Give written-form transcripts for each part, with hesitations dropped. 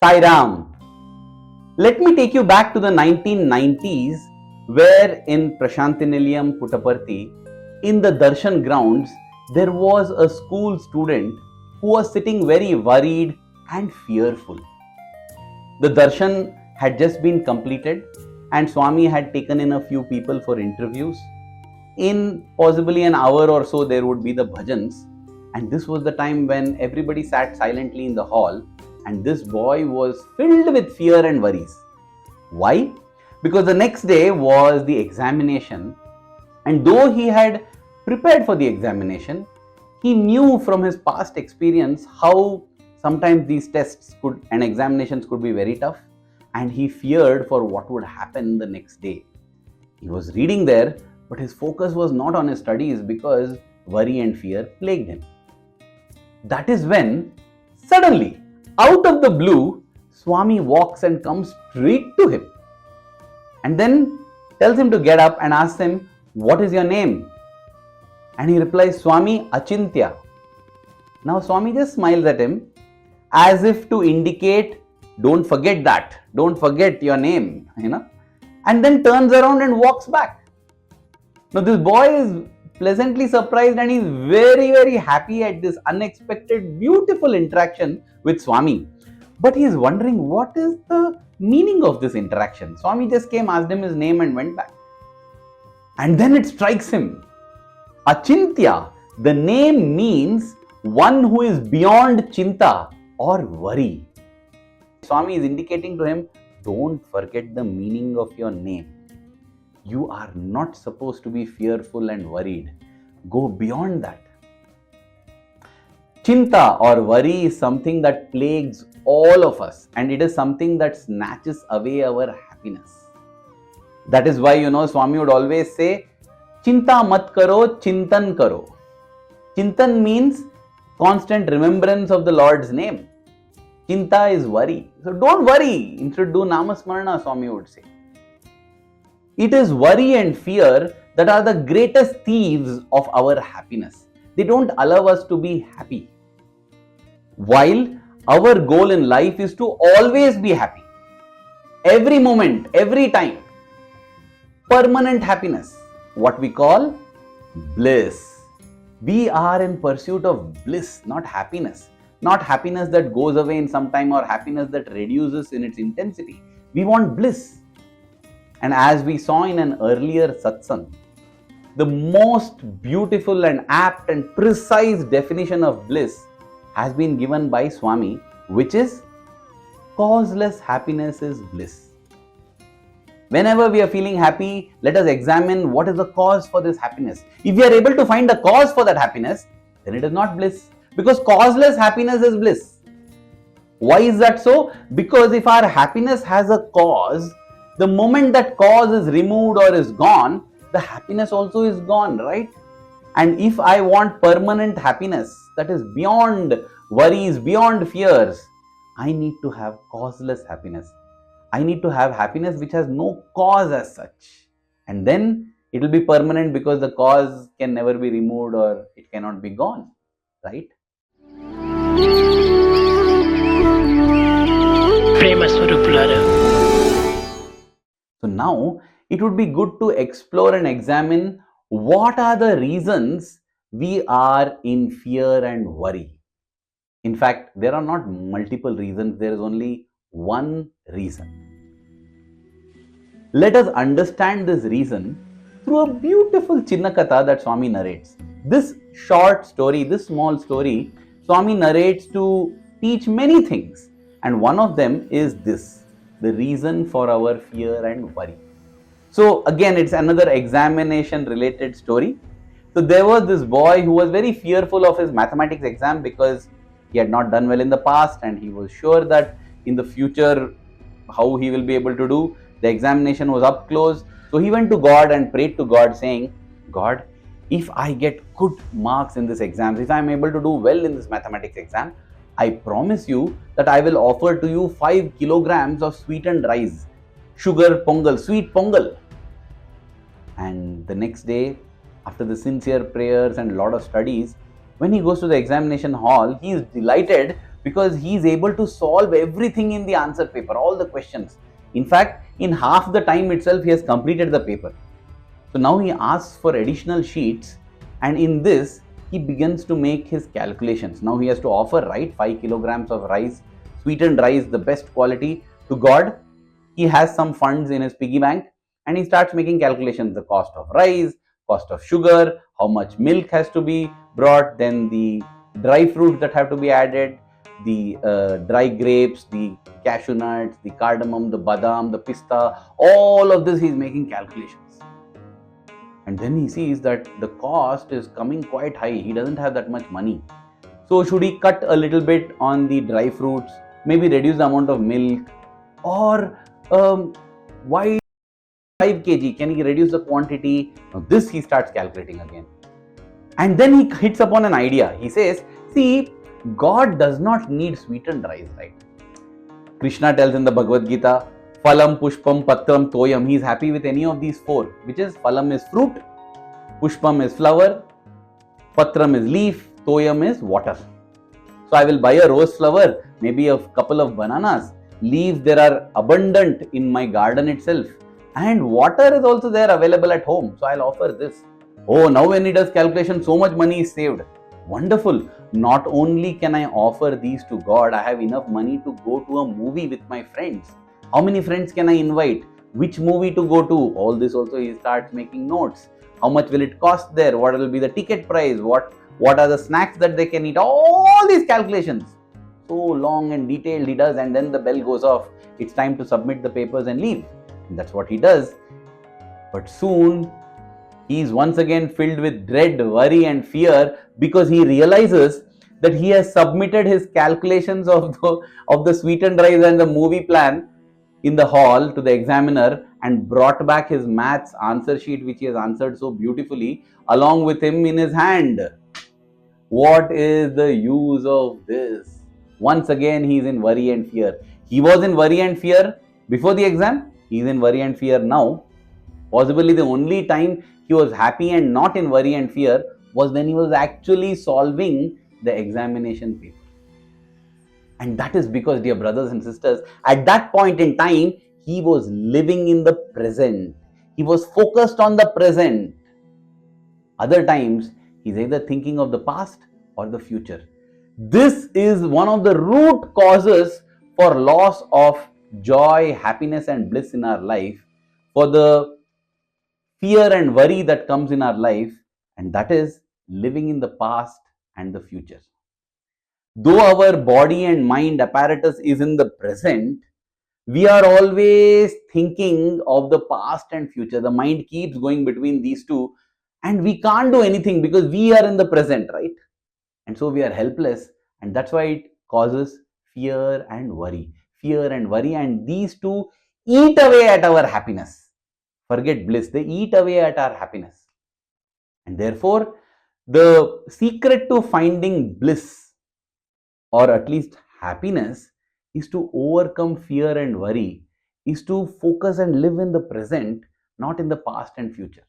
Sai Ram. Let me take you back to the 1990s, where in Prashantinilayam, Puttaparthi, in the Darshan grounds, there was a school student who was sitting very worried and fearful. The darshan had just been completed and Swami had taken in a few people for interviews. In possibly an hour or so, there would be the bhajans, and this was the time when everybody sat silently in the hall, and this boy was filled with fear and worries. Why? Because the next day was the examination, and though he had prepared for the examination, he knew from his past experience how sometimes these tests and examinations could be very tough, and he feared for what would happen the next day. He was reading there, but his focus was not on his studies because worry and fear plagued him. That is when, suddenly, out of the blue, Swami walks and comes straight to him and then tells him to get up and asks him, "What is your name?" And he replies, "Swami, achinta." Now Swami just smiles at him as if to indicate, don't forget that, don't forget your name, and then turns around and walks back. Now this boy is pleasantly surprised and he's very, very happy at this unexpected, beautiful interaction with Swami. But he's wondering, what is the meaning of this interaction? Swami just came, asked him his name and went back. And then it strikes him. Achintya, the name means one who is beyond chinta or worry. Swami is indicating to him, don't forget the meaning of your name. You are not supposed to be fearful and worried. Go beyond that. Chinta or worry is something that plagues all of us, and it is something that snatches away our happiness. That is why, Swami would always say, Chinta mat karo, chintan karo. Chintan means constant remembrance of the Lord's name. Chinta is worry. So don't worry. Instead, do namasmarana, Swami would say. It is worry and fear that are the greatest thieves of our happiness. They don't allow us to be happy. While our goal in life is to always be happy. Every moment, every time. Permanent happiness. What we call bliss. We are in pursuit of bliss, not happiness. Not happiness that goes away in some time or happiness that reduces in its intensity. We want bliss. And as we saw in an earlier satsang, the most beautiful and apt and precise definition of bliss has been given by Swami, which is causeless happiness is bliss. Whenever we are feeling happy, let us examine what is the cause for this happiness. If we are able to find the cause for that happiness, then it is not bliss. Because causeless happiness is bliss. Why is that so? Because if our happiness has a cause, the moment that cause is removed or is gone, the happiness also is gone, right? And if I want permanent happiness that is beyond worries, beyond fears, I need to have causeless happiness. I need to have happiness which has no cause as such. And then it will be permanent because the cause can never be removed or it cannot be gone, right? So now it would be good to explore and examine what are the reasons we are in fear and worry. In fact, there are not multiple reasons, there is only one reason. Let us understand this reason through a beautiful Chinnakatha that Swami narrates. This short story, this small story, Swami narrates to teach many things. And one of them is this, the reason for our fear and worry. So again, it's another examination related story. So there was this boy who was very fearful of his mathematics exam because he had not done well in the past and he was sure that in the future how he will be able to do. The examination was up close. So he went to God and prayed to God saying, God, if I get good marks in this exam, if I am able to do well in this mathematics exam, I promise you that I will offer to you 5 kilograms of sweetened rice, sugar pongal, sweet pongal. And the next day, after the sincere prayers and a lot of studies, when he goes to the examination hall, he is delighted because he's able to solve everything in the answer paper, all the questions. In fact, in half the time itself, he has completed the paper. So now he asks for additional sheets, and in this, he begins to make his calculations. Now he has to offer, right, 5 kilograms of rice, sweetened rice, the best quality, to God. He has some funds in his piggy bank, and he starts making calculations: the cost of rice, cost of sugar, how much milk has to be brought, then the dry fruits that have to be added, the dry grapes, the cashew nuts, the cardamom, the badam, the pista, all of this he's making calculations. And then he sees that the cost is coming quite high. He doesn't have that much money. So should he cut a little bit on the dry fruits, maybe reduce the amount of milk, or why 5 kg? Can he reduce the quantity? Now this he starts calculating again. And then he hits upon an idea. He says, see, God does not need sweetened rice, right? Krishna tells in the Bhagavad Gita, Phalam, Pushpam, Patram, Toyam. He is happy with any of these four, which is Phalam is fruit, Pushpam is flower, Patram is leaf, Toyam is water. So I will buy a rose flower, maybe a couple of bananas. Leaves there are abundant in my garden itself. And water is also there available at home. So I'll offer this. Oh, now when he does calculation, so much money is saved. Wonderful. Not only can I offer these to God, I have enough money to go to a movie with my friends. How many friends can I invite? Which movie to go to? All this also he starts making notes. How much will it cost there? What will be the ticket price? What are the snacks that they can eat? All these calculations. So long and detailed he does, and then the bell goes off. It's time to submit the papers and leave. And that's what he does. But soon he is once again filled with dread, worry and fear, because he realizes that he has submitted his calculations of the sweetened rice and the movie plan in the hall to the examiner, and brought back his maths answer sheet, which he has answered so beautifully, along with him in his hand. What is the use of this? Once again, he is in worry and fear. He was in worry and fear before the exam. He is in worry and fear now. Possibly the only time he was happy and not in worry and fear was when he was actually solving the examination paper. And that is because, dear brothers and sisters, at that point in time, he was living in the present. He was focused on the present. Other times, he's either thinking of the past or the future. This is one of the root causes for loss of joy, happiness and bliss in our life, for the fear and worry that comes in our life, and that is living in the past and the future. Though our body and mind apparatus is in the present, we are always thinking of the past and future. The mind keeps going between these two, and we can't do anything because we are in the present, right? And so we are helpless, and that's why it causes fear and worry. Fear and worry, and these two eat away at our happiness. Forget bliss, they eat away at our happiness. And therefore, the secret to finding bliss, or at least happiness, is to overcome fear and worry, is to focus and live in the present, not in the past and future.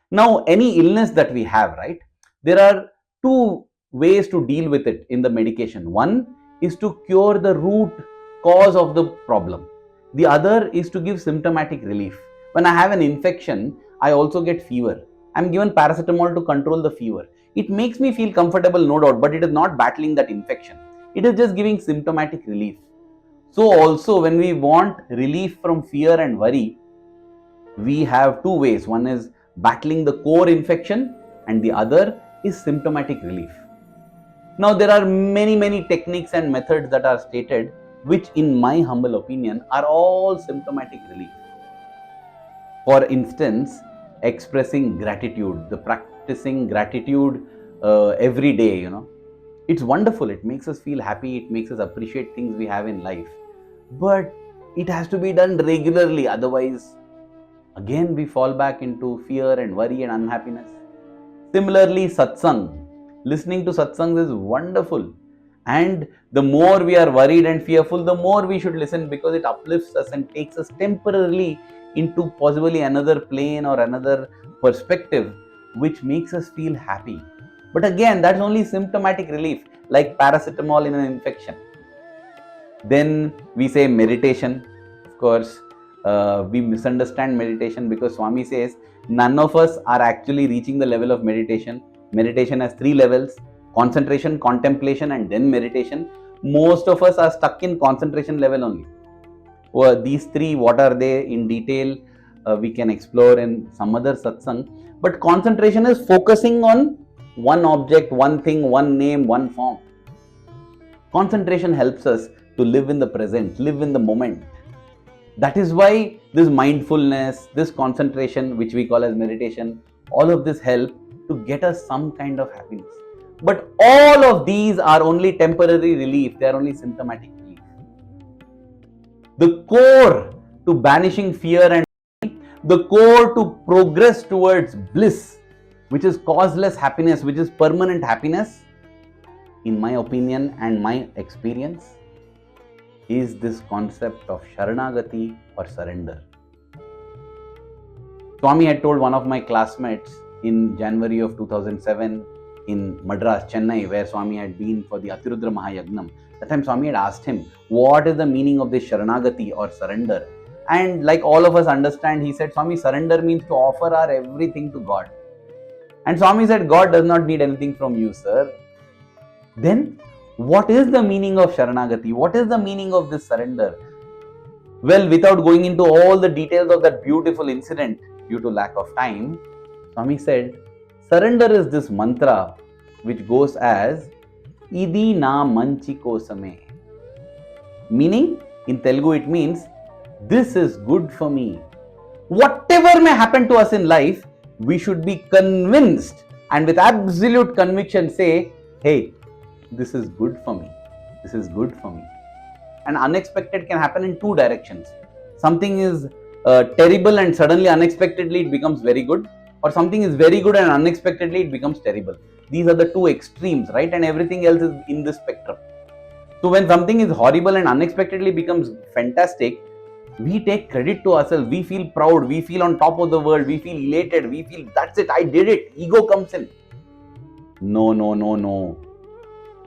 Now, any illness that we have, right, there are two ways to deal with it in the medication. One is to cure the root cause of the problem. The other is to give symptomatic relief. When I have an infection, I also get fever. I'm given paracetamol to control the fever. It makes me feel comfortable, no doubt, but it is not battling that infection. It is just giving symptomatic relief. So also, when we want relief from fear and worry, we have two ways. One is battling the core infection, and the other is symptomatic relief. Now, there are many techniques and methods that are stated, which in my humble opinion are all symptomatic relief. For instance, expressing gratitude, the practicing gratitude every day, it's wonderful. It makes us feel happy. It makes us appreciate things we have in life. But it has to be done regularly. Otherwise, again, we fall back into fear and worry and unhappiness. Similarly, satsang. Listening to satsangs is wonderful. And the more we are worried and fearful, the more we should listen, because it uplifts us and takes us temporarily into possibly another plane or another perspective, which makes us feel happy. But again, that's only symptomatic relief. like paracetamol in an infection. Then we say meditation. Of course, we misunderstand meditation because Swami says none of us are actually reaching the level of meditation. Meditation has 3 levels: concentration, contemplation, and then meditation. Most of us are stuck in concentration level only. Well, these 3, what are they in detail? We can explore in some other satsang. But concentration is focusing on one object, one thing, one name, one form. Concentration helps us to live in the present, live in the moment. That is why this mindfulness, this concentration, which we call as meditation, all of this help to get us some kind of happiness. But all of these are only temporary relief. They are only symptomatic relief. The core to banishing fear and the core to progress towards bliss, which is causeless happiness, which is permanent happiness, in my opinion and my experience, is this concept of Sharanagathi or surrender. Swami had told one of my classmates in January of 2007 in Madras, Chennai, where Swami had been for the Atirudra Mahayagnam. That time Swami had asked him, what is the meaning of this Sharanagathi or surrender? And like all of us understand, he said, Swami, surrender means to offer our everything to God. And Swami said, God does not need anything from you, sir. Then, what is the meaning of Sharanagathi? What is the meaning of this surrender? Well, without going into all the details of that beautiful incident due to lack of time, Swami said, surrender is this mantra which goes as Idi na manchiko same. Meaning, in Telugu it means, this is good for me. Whatever may happen to us in life, we should be convinced and with absolute conviction say, hey, this is good for me. This is good for me. And unexpected can happen in 2 directions. Something is terrible and suddenly unexpectedly it becomes very good, or something is very good and unexpectedly it becomes terrible. These are the 2 extremes, right? And everything else is in this spectrum. So when something is horrible and unexpectedly becomes fantastic, we take credit to ourselves. We feel proud. We feel on top of the world. We feel elated. We feel, that's it, I did it. Ego comes in. No.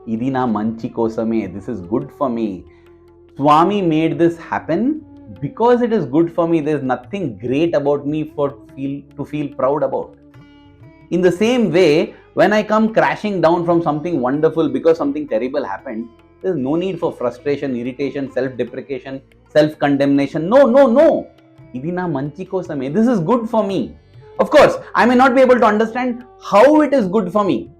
Idina manchi kosame. This is good for me. Swami made this happen because it is good for me. There is nothing great about me to feel proud about. In the same way, when I come crashing down from something wonderful because something terrible happened, there is no need for frustration, irritation, self-deprecation, self-condemnation. No. Idina manchi kosame. This is good for me. Of course, I may not be able to understand how it is good for me,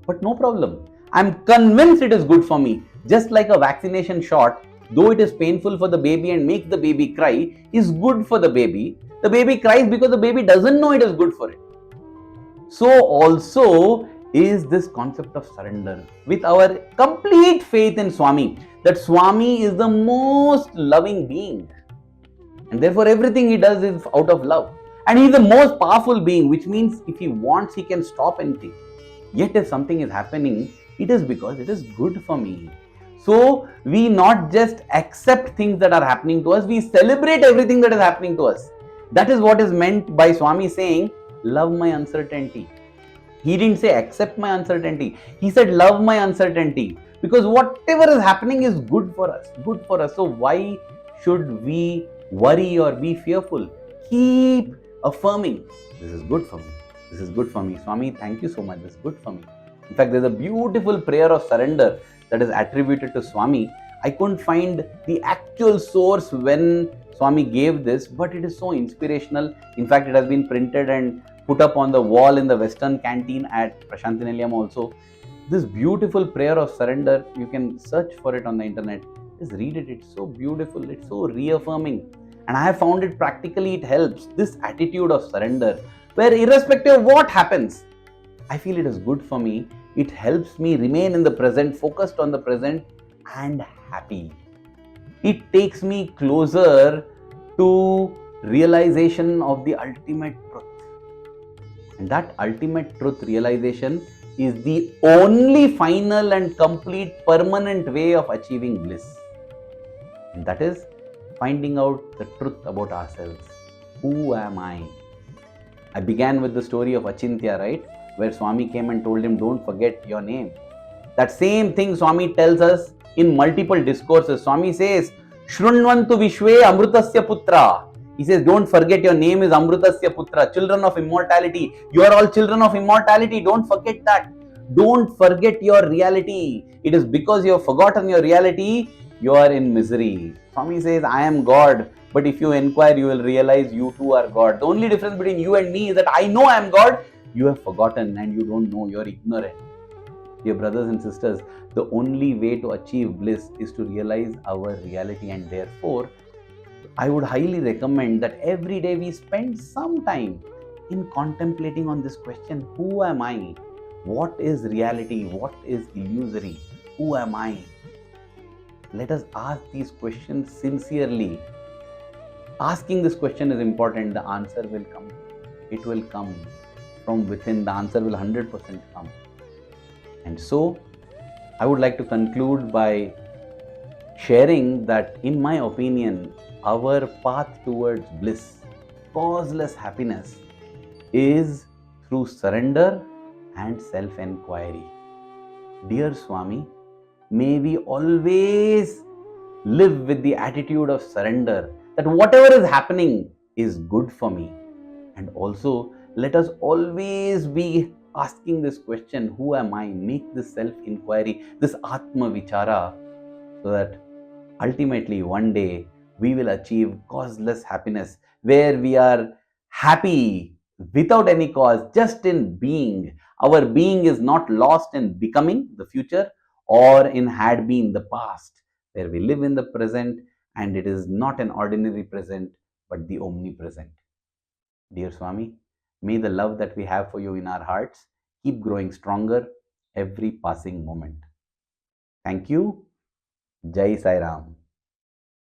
but no problem. I am convinced it is good for me. Just like a vaccination shot, though it is painful for the baby and makes the baby cry, is good for the baby. The baby cries because the baby doesn't know it is good for it. So also is this concept of surrender with our complete faith in Swami, that Swami is the most loving being. And therefore everything he does is out of love. And he is the most powerful being, which means if he wants, he can stop anything. Yet if something is happening, it is because it is good for me. So we not just accept things that are happening to us, we celebrate everything that is happening to us. That is what is meant by Swami saying, love my uncertainty. He didn't say accept my uncertainty. He said love my uncertainty. Because whatever is happening is good for us. Good for us. So why should we worry or be fearful? Keep affirming, this is good for me. This is good for me. Swami, thank you so much. This is good for me. In fact, there's a beautiful prayer of surrender that is attributed to Swami. I couldn't find the actual source when Swami gave this, but it is so inspirational. In fact, it has been printed and put up on the wall in the Western canteen at Prashantinilayam also. This beautiful prayer of surrender, you can search for it on the internet. Just read it. It's so beautiful. It's so reaffirming. And I have found it practically, it helps. This attitude of surrender, where irrespective of what happens, I feel it is good for me. It helps me remain in the present, focused on the present and happy. It takes me closer to realization of the ultimate truth. And that ultimate truth realization is the only final and complete permanent way of achieving bliss. And that is finding out the truth about ourselves. Who am I? I began with the story of Achinta, right? Where Swami came and told him, don't forget your name. That same thing Swami tells us in multiple discourses. Swami says, Shrunvantu Vishwe Amrutasya Putra. He says, don't forget your name is Amrutasya Putra, children of immortality. You are all children of immortality. Don't forget that. Don't forget your reality. It is because you have forgotten your reality, you are in misery. Swami says, I am God. But if you inquire, you will realize you too are God. The only difference between you and me is that I know I am God. You have forgotten and you don't know. You are ignorant. Dear brothers and sisters, the only way to achieve bliss is to realize our reality, and therefore, I would highly recommend that every day we spend some time in contemplating on this question: who am I? What is reality? What is illusory? Who am I? Let us ask these questions sincerely. Asking this question is important. The answer will come. It will come from within. The answer will 100% come. And so, I would like to conclude by sharing that, in my opinion, our path towards bliss, causeless happiness, is through surrender and self enquiry. Dear Swami, may we always live with the attitude of surrender, that whatever is happening is good for me. And also, let us always be asking this question: who am I? Make this self inquiry, this Atma Vichara, so that ultimately one day we will achieve causeless happiness, where we are happy without any cause, just in being. Our being is not lost in becoming, the future, or in had been, the past, where we live in the present, and it is not an ordinary present but the omnipresent. Dear Swami, may the love that we have for you in our hearts keep growing stronger every passing moment. Thank you. Jai Sai Ram.